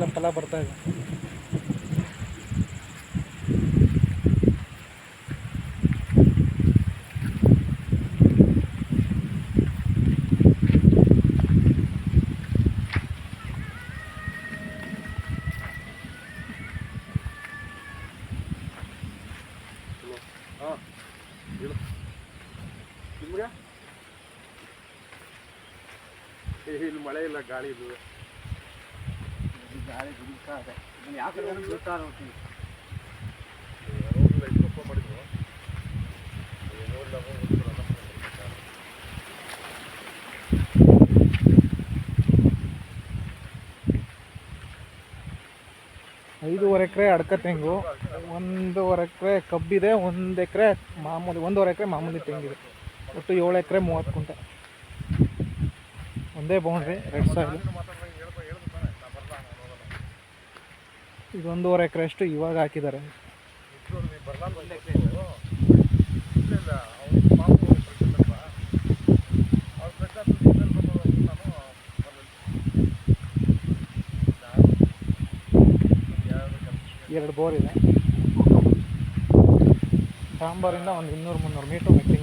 ಎಲ್ಲ ಫಲ ಬರ್ತಾ ಇದೆ. ಇಲ್ಲಿ ಮಳೆ ಇಲ್ಲ, ಗಾಳಿ ಇದು ಗಾಳಿ ಗುಡಿಸ್ತಾ ಇದೆ. ಯಾವ ಕಡೆ ಗೊತ್ತಾ ನೋಡ್ತೀನಿ. ಮಾಡಿದ್ರು ಐದೂವರೆ ಎಕರೆ ಅಡಕೆ ತೆಂಗು, 1.5 ಎಕರೆ ಕಬ್ಬಿದೆ, 1 ಎಕರೆ ಮಾಮೂಲಿ, 1.5 ಎಕರೆ ಮಾಮೂಲಿ ತೆಂಗಿದೆ. ಒಟ್ಟು 7 ಎಕರೆ 30 ಕುಂಟೆ. ಒಂದೇ ಬೌಂಡ್ರಿ, ರೆಡ್ ಸಾಯಿಲ್. ಇದು 1.5 ಎಕರೆ ಅಷ್ಟು ಇವಾಗ ಹಾಕಿದ್ದಾರೆ. ಎರಡು ಬೋರ್ ಇದೆ. ಸಾಂಬಾರಿಂದ ಒಂದು 200-300 ಮೀಟ್ರ್ ಮೆಟ್ಟಿ